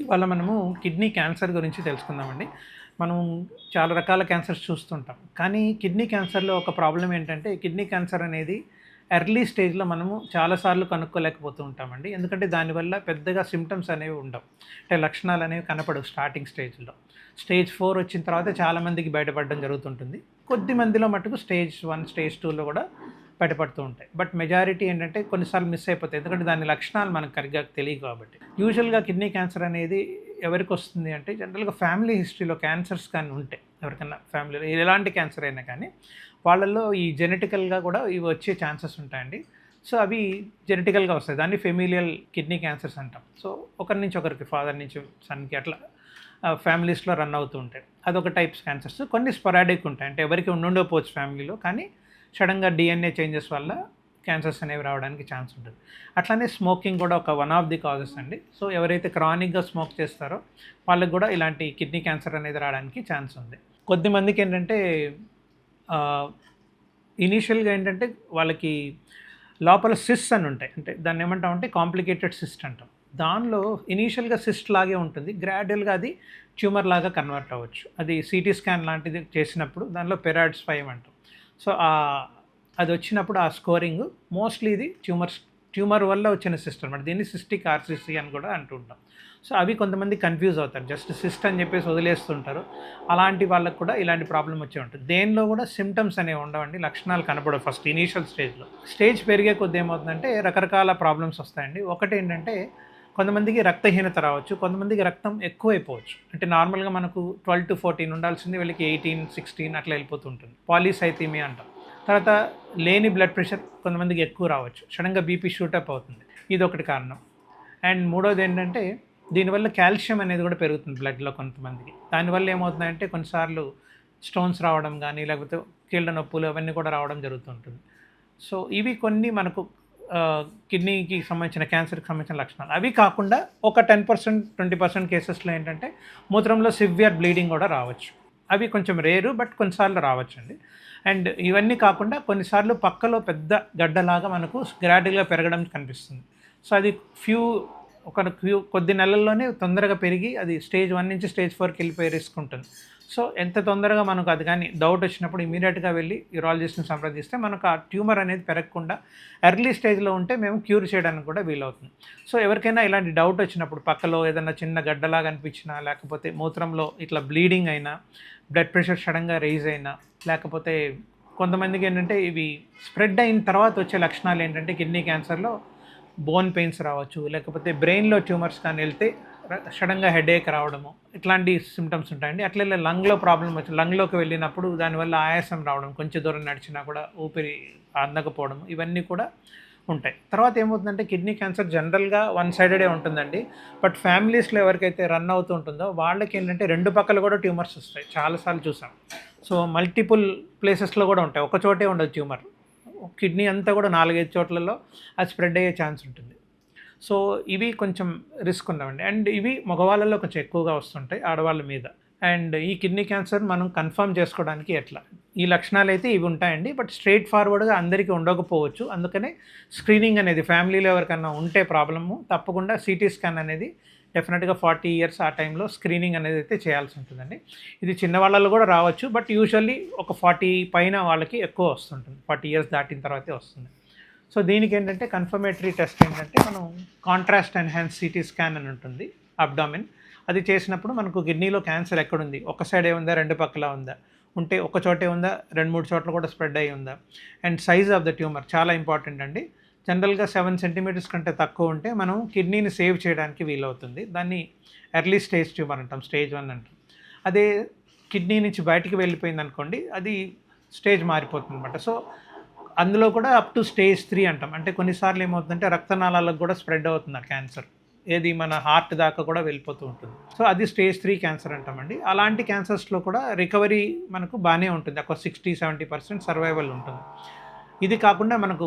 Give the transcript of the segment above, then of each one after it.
ఇవాళ మనము kidney cancer గురించి తెలుసుకుందామండి. మనం చాలా రకాల క్యాన్సర్స్ చూస్తుంటాం. కానీ కిడ్నీ క్యాన్సర్‌లో ఒక ప్రాబ్లమ్ ఏంటంటే, కిడ్నీ క్యాన్సర్ అనేది ఎర్లీ స్టేజ్‌లో మనము చాలా సార్లు కనుక్కోలేకపోతూ ఉంటామండి. ఎందుకంటే దానివల్ల పెద్దగా సింప్టమ్స్ అనేవి ఉండవు. అంటే లక్షణాలనేవి కనపడవు స్టార్టింగ్ స్టేజ్‌లో. స్టేజ్ 4 వచ్చిన తర్వాత చాలామందికి బయటపడడం జరుగుతుంటుంది. కొద్ది మందిలో మట్టుకు స్టేజ్ 1, స్టేజ్ 2లో కూడా బయటపడుతూ ఉంటాయి. బట్ మెజారిటీ ఏంటంటే కొన్నిసార్లు మిస్ అయిపోతాయి. ఎందుకంటే దాని లక్షణాలు మనకు సరిగ్గా తెలియవు కాబట్టి. యూజువల్‌గా కిడ్నీ క్యాన్సర్ అనేది ఎవరికొస్తుంది అంటే జనరల్‌గా ఫ్యామిలీ హిస్టరీలో క్యాన్సర్స్ కానీ ఉంటే ఎవరికన్నా ఫ్యామిలీలో ఎలాంటి క్యాన్సర్ అయినా కానీ వాళ్ళల్లో ఈ జెనెటికల్‌గా కూడా ఇవి వచ్చే ఛాన్సెస్ ఉంటాయండి. సో అవి జెనెటికల్‌గా వస్తాయి. దాన్ని ఫెమిలియల్ కిడ్నీ క్యాన్సర్స్ అంటాం. సో ఒకరి నుంచి ఒకరికి ఫాదర్ నుంచి సన్‌కి అట్లా ఫ్యామిలీస్‌లో రన్ అవుతూ ఉంటాయి. అదొక టైప్స్ క్యాన్సర్స్. కొన్ని స్పొరాడిక్ ఉంటాయి. అంటే ఎవరికి ఉండుండకపోవచ్చు ఫ్యామిలీలో కానీ సడన్‌గా డీఎన్ఏ చేంజెస్ వల్ల క్యాన్సర్స్ అనేవి రావడానికి ఛాన్స్ ఉంటుంది. అట్లానే స్మోకింగ్ కూడా ఒక వన్ ఆఫ్ ది కాజెస్ అండి. సో ఎవరైతే క్రానిక్‌గా స్మోక్ చేస్తారో వాళ్ళకి కూడా ఇలాంటి కిడ్నీ క్యాన్సర్ అనేది రావడానికి ఛాన్స్ ఉంది. కొద్దిమందికి ఏంటంటే ఇనీషియల్‌గా ఏంటంటే వాళ్ళకి లోపల సిస్ట్స్ అని ఉంటాయి. అంటే దాన్ని ఏమంటామంటే కాంప్లికేటెడ్ సిస్ట్ అంటాం. దానిలో ఇనీషియల్‌గా సిస్ట్ లాగే ఉంటుంది. గ్రాడ్యువల్‌గా అది ట్యూమర్ లాగా కన్వర్ట్ అవ్వచ్చు. అది సీటీ స్కాన్ లాంటిది చేసినప్పుడు దానిలో పెరాయిడ్స్ 5 అంటాం. సో అది వచ్చినప్పుడు ఆ స్కోరింగ్ మోస్ట్లీ ఇది ట్యూమర్ వల్ల వచ్చిన సిస్ట్ అనమాట. దీన్ని సిస్టిక్ ఆర్సిసి అని కూడా అంటుంటాం. సో అవి కొంతమంది కన్ఫ్యూజ్ అవుతారు. జస్ట్ సిస్ట్ అని చెప్పేసి వదిలేస్తుంటారు. అలాంటి వాళ్ళకి కూడా ఇలాంటి ప్రాబ్లం వచ్చే ఉంటుంది. దేనిలో కూడా సిమ్టమ్స్ అనేవి ఉండవండి. లక్షణాలు కనపడవు ఫస్ట్ ఇనీషియల్ స్టేజ్లో. స్టేజ్ పెరిగే కొద్ది ఏమవుతుందంటే రకరకాల ప్రాబ్లమ్స్ వస్తాయండి. ఒకటి ఏంటంటే కొంతమందికి రక్తహీనత రావచ్చు. కొంతమందికి రక్తం ఎక్కువైపోవచ్చు. అంటే నార్మల్గా మనకు 12-14 ఉండాల్సింది వీళ్ళకి 18-16 అట్లా వెళ్ళిపోతూ ఉంటుంది. పాలీసైథీమియా అంటాం. తర్వాత లేని బ్లడ్ ప్రెషర్ కొంతమందికి ఎక్కువ రావచ్చు. సడన్గా బీపీ షూటప్ అవుతుంది. ఇదొకటి కారణం. అండ్ మూడోది ఏంటంటే దీనివల్ల కాల్షియం అనేది కూడా పెరుగుతుంది బ్లడ్లో కొంతమందికి. దానివల్ల ఏమవుతుందంటే కొన్నిసార్లు స్టోన్స్ రావడం కానీ లేకపోతే కీళ్ళ నొప్పులు అవన్నీ కూడా రావడం జరుగుతుంటుంది. సో ఇవి కొన్ని మనకు కిడ్నీకి సంబంధించిన క్యాన్సర్కి సంబంధించిన లక్షణాలు. అవి కాకుండా ఒక 10%, 20% కేసెస్లో ఏంటంటే మూత్రంలో సివియర్ బ్లీడింగ్ కూడా రావచ్చు. అవి కొంచెం రేరు బట్ కొన్నిసార్లు రావచ్చండి. అండ్ ఇవన్నీ కాకుండా కొన్నిసార్లు పక్కలో పెద్ద గడ్డలాగా మనకు గ్రాడ్యువల్‌గా పెరగడం కనిపిస్తుంది. సో అది కొద్ది నెలల్లోనే తొందరగా పెరిగి అది స్టేజ్ 1 నుంచి స్టేజ్ 4కి వెళ్ళిపోయే రిస్క్ ఉంటుంది. సో ఎంత తొందరగా మనకు అది కానీ డౌట్ వచ్చినప్పుడు ఇమీడియట్‌గా వెళ్ళి యూరాలజిస్ట్‌ని సంప్రదిస్తే మనకు ఆ ట్యూమర్ అనేది పెరగకుండా ఎర్లీ స్టేజ్‌లో ఉంటే మేము క్యూర్ చేయడానికి కూడా వీలవుతుంది. సో ఎవరికైనా ఇలాంటి డౌట్ వచ్చినప్పుడు పక్కలో ఏదైనా చిన్న గడ్డలాగా అనిపించినా లేకపోతే మూత్రంలో ఇట్లా బ్లీడింగ్ అయినా, బ్లడ్ ప్రెషర్ సడన్‌గా రైజ్ అయినా లేకపోతే కొంతమందికి ఏంటంటే ఇవి స్ప్రెడ్ అయిన తర్వాత వచ్చే లక్షణాలు ఏంటంటే కిడ్నీ క్యాన్సర్‌లో బోన్ పెయిన్స్ రావచ్చు, లేకపోతే బ్రెయిన్‌లో ట్యూమర్స్ కానీ వెళ్తే సడన్‌గా హెడేక్ రావడము ఇట్లాంటి సిమ్టమ్స్ ఉంటాయండి. అట్లే లంగ్‌లో ప్రాబ్లమ్ వచ్చి లంగ్‌లోకి వెళ్ళినప్పుడు దానివల్ల ఆయాసం రావడం, కొంచెం దూరం నడిచినా కూడా ఊపిరి అందకపోవడం ఇవన్నీ కూడా ఉంటాయి. తర్వాత ఏమవుతుందంటే కిడ్నీ క్యాన్సర్ జనరల్‌గా వన్ సైడెడే ఉంటుందండి. బట్ ఫ్యామిలీస్‌లో ఎవరికైతే రన్ అవుతూ ఉంటుందో వాళ్ళకి ఏంటంటే 2 పక్కల కూడా ట్యూమర్స్ వస్తాయి. చాలా సార్లు చూసాం. సో మల్టిపుల్ ప్లేసెస్‌లో కూడా ఉంటాయి. ఒక చోటే ఉండదు ట్యూమర్. కిడ్నీ అంతా కూడా 4, 5 చోట్లలో అది స్ప్రెడ్ అయ్యే ఛాన్స్ ఉంటుంది. సో ఇవి కొంచెం రిస్క్ ఉన్నవండి. అండ్ ఇవి మగవాళ్ళలో కొంచెం ఎక్కువగా వస్తుంటాయి ఆడవాళ్ళ మీద. అండ్ ఈ కిడ్నీ క్యాన్సర్ మనం కన్ఫర్మ్ చేసుకోవడానికి ఎట్లా? ఈ లక్షణాలైతే ఇవి ఉంటాయండి. బట్ స్ట్రెయిట్ ఫార్వర్డ్‌గా అందరికీ ఉండకపోవచ్చు. అందుకనే స్క్రీనింగ్ అనేది ఫ్యామిలీలో ఎవరికన్నా ఉంటే ప్రాబ్లము తప్పకుండా సీటీ స్కాన్ అనేది డెఫినెట్‌గా 40 ఇయర్స్ ఆ టైంలో స్క్రీనింగ్ అనేది అయితే చేయాల్సి ఉంటుందండి. ఇది చిన్నవాళ్ళలో కూడా రావచ్చు. బట్ యూజువల్లీ ఒక 40 పైన వాళ్ళకి ఎక్కువ వస్తుంటుంది. 40 ఇయర్స్ దాటిన తర్వాతే వస్తుంది. సో దీనికేంటంటే కన్ఫర్మేటరీ టెస్ట్ ఏంటంటే మనం కాంట్రాస్ట్ ఎన్హాన్స్ సీటీ స్కాన్ అని ఉంటుంది అబ్డామిన్. అది చేసినప్పుడు మనకు కిడ్నీలో క్యాన్సర్ ఎక్కడుంది, ఒక సైడే ఉందా, 2 పక్కల ఉందా, ఉంటే ఒక చోటే ఉందా, 2, 3 చోట్ల కూడా స్ప్రెడ్ అయ్యి ఉందా, and size of the tumour చాలా ఇంపార్టెంట్ అండి. జనరల్‌గా 7 సెంటీమీటర్స్ కంటే తక్కువ ఉంటే మనం కిడ్నీని సేవ్ చేయడానికి వీలవుతుంది. దాన్ని ఎర్లీ స్టేజ్ ట్యూమర్ అంటాం, స్టేజ్ 1 అంటాం. అదే కిడ్నీ నుంచి బయటికి వెళ్ళిపోయిందనుకోండి అది స్టేజ్ మారిపోతుందన్నమాట. సో అందులో కూడా అప్ టు స్టేజ్ 3 అంటాం. అంటే కొన్నిసార్లు ఏమవుతుందంటే రక్తనాళాలకు కూడా స్ప్రెడ్ అవుతుంది ఆ క్యాన్సర్. ఏది మన హార్ట్ దాకా కూడా వెళ్ళిపోతూ ఉంటుంది. సో అది స్టేజ్ 3 క్యాన్సర్ అంటామండి. అలాంటి క్యాన్సర్స్‌లో కూడా రికవరీ మనకు బాగానే ఉంటుంది. ఒక 60-70% సర్వైవల్ ఉంటుంది. ఇది కాకుండా మనకు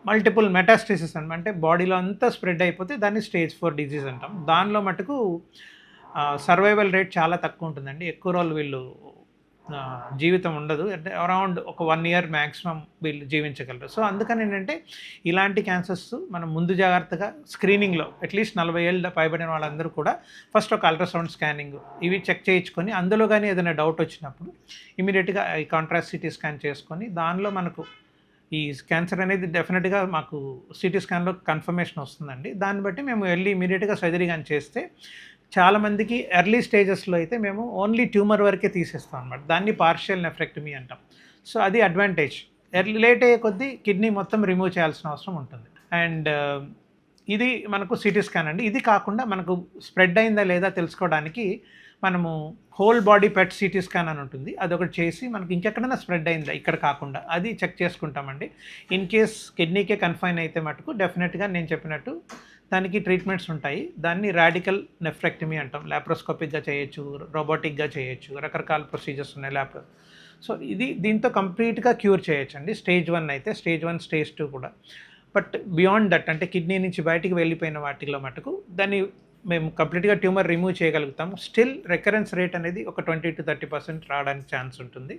మల్టిపుల్ మెటాస్టేసిస్ అనమాట. అంటే బాడీలో అంతా స్ప్రెడ్ అయిపోతే దాన్ని స్టేజ్ 4 డిజీజ్ అంటాం. దానిలో మటుకు సర్వైవల్ రేట్ చాలా తక్కువ ఉంటుందండి. ఎక్కువ రోజులు వీళ్ళు జీవితం ఉండదు. అంటే అరౌండ్ ఒక 1 ఇయర్ మ్యాక్సిమం వీళ్ళు జీవించగలరు. సో, అందుకని ఏంటంటే ఇలాంటి క్యాన్సర్స్ మనం ముందు జాగ్రత్తగా స్క్రీనింగ్‌లో అట్‌లీస్ట్ 40 ఏళ్ళు పైబడిన వాళ్ళందరూ కూడా ఫస్ట్ ఒక అల్ట్రాసౌండ్ స్కానింగ్ ఇవి చెక్ చేయించుకొని, అందులో గాని ఏదైనా డౌట్ వచ్చినప్పుడు ఇమ్మీడియేట్‌గా ఈ కాంట్రాస్ట్ సిటీ స్కాన్ చేసుకొని, దానిలో మనకు ఈ క్యాన్సర్ అనేది డెఫినిట్‌గా మాకు సిటీ స్కాన్‌లో కన్ఫర్మేషన్ వస్తుందండి. దాన్ని బట్టి మేము ఎళ్లి ఇమ్మీడియేట్‌గా సర్జరీ గాని చేస్తే చాలామందికి ఎర్లీ స్టేజెస్‌లో అయితే మేము ఓన్లీ ట్యూమర్ వరకే తీసేస్తాం అనమాట. దాన్ని పార్షియల్ నెఫ్రెక్టమీ అంటాం. సో, అది అడ్వాంటేజ్. లేట్ అయ్యే కొద్దీ కిడ్నీ మొత్తం రిమూవ్ చేయాల్సిన అవసరం ఉంటుంది. అండ్ ఇది మనకు సిటీ స్కాన్ అండి. ఇది కాకుండా మనకు స్ప్రెడ్ అయిందా లేదా తెలుసుకోవడానికి మనము whole body PET CT scan అని ఉంటుంది. అదొకటి చేసి మనకి ఇంకెక్కడైనా స్ప్రెడ్ అయిందా ఇక్కడ కాకుండా అది చెక్ చేసుకుంటామండి. ఇన్ కేస్ కిడ్నీకే కన్ఫైన్ అయితే మటుకు డెఫినెట్‌గా నేను చెప్పినట్టు దానికి ట్రీట్మెంట్స్ ఉంటాయి. దాన్ని రాడికల్ నెఫ్రెక్టమీ అంటాం. లాప్రోస్కోపిక్‌గా చేయొచ్చు, రోబోటిక్‌గా చేయొచ్చు. రకరకాల ప్రొసీజర్స్ ఉన్నాయి సో, దీంతో కంప్లీట్‌గా క్యూర్ చేయొచ్చండి. స్టేజ్ 1 అయితే. స్టేజ్ 1, స్టేజ్ 2 కూడా. బట్ బియాండ్ దట్ అంటే కిడ్నీ నుంచి బయటికి వెళ్ళిపోయిన వాటిలో మటుకు దాన్ని మేము కంప్లీట్‌గా ట్యూమర్ రిమూవ్ చేయగలుగుతాము. స్టిల్ రికరెన్స్ రేట్ అనేది ఒక 20-30% రావడానికి ఛాన్స్ ఉంటుంది.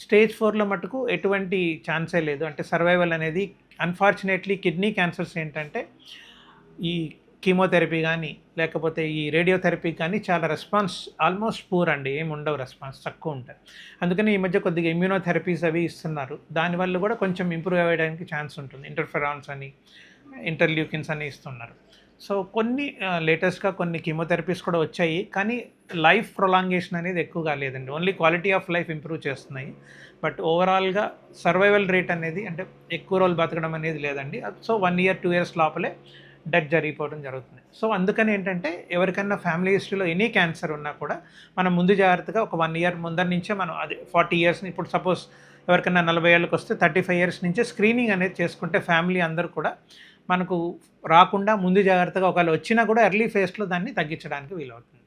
స్టేజ్ 4లో మటుకు ఎటువంటి ఛాన్సే లేదు. అంటే సర్వైవల్ అనేది అన్‌ఫార్చునేట్‌లీ కిడ్నీ క్యాన్సర్స్ ఏంటంటే ఈ కీమోథెరపీ గానీ, లేకపోతే ఈ రేడియోథెరపీ కానీ చాలా రెస్పాన్స్ ఆల్మోస్ట్ పూర్ అండి. ఏమి ఉండవు, రెస్పాన్స్ తక్కువ ఉంటాయి. అందుకని ఈ మధ్య కొద్దిగా ఇమ్యూనోథెరపీస్ అవి ఇస్తున్నారు. దానివల్ల కూడా కొంచెం ఇంప్రూవ్ అవ్వడానికి ఛాన్స్ ఉంటుంది. ఇంటర్ఫెరాన్స్ అని, ఇంటర్‌ల్యూకిన్స్ అని ఇస్తున్నారు. సో, కొన్ని లేటెస్ట్‌గా కొన్ని కీమోథెరపీస్ కూడా వచ్చాయి. కానీ లైఫ్ ప్రొలాంగేషన్ అనేది ఎక్కువగా లేదండి. Only quality of life improve చేస్తున్నాయి. బట్ ఓవరాల్‌గా సర్వైవల్ రేట్ అనేది అంటే ఎక్కువ రోజులు బతకడం అనేది లేదండి. సో, 1 ఇయర్, 2 ఇయర్స్ లోపలే డెత్ జరిగిపోవడం జరుగుతుంది. సో, అందుకని ఏంటంటే ఎవరికన్నా ఫ్యామిలీ హిస్టరీలో ఎనీ క్యాన్సర్ ఉన్నా కూడా మనం ముందు జాగ్రత్తగా ఒక 1 ఇయర్ ముందర నుంచే మనం అది 40 ఇయర్స్‌ని ఇప్పుడు సపోజ్ ఎవరికన్నా 40 ఏళ్ళకి వస్తే 35 ఇయర్స్ నుంచే స్క్రీనింగ్ అనేది చేసుకుంటే ఫ్యామిలీ అందరూ కూడా మనకు రాకుండా ముందు జాగ్రత్తగా ఒకవేళ వచ్చినా కూడా ఎర్లీ ఫేజ్‌లో దాన్ని తగ్గించడానికి వీలవుతుంది.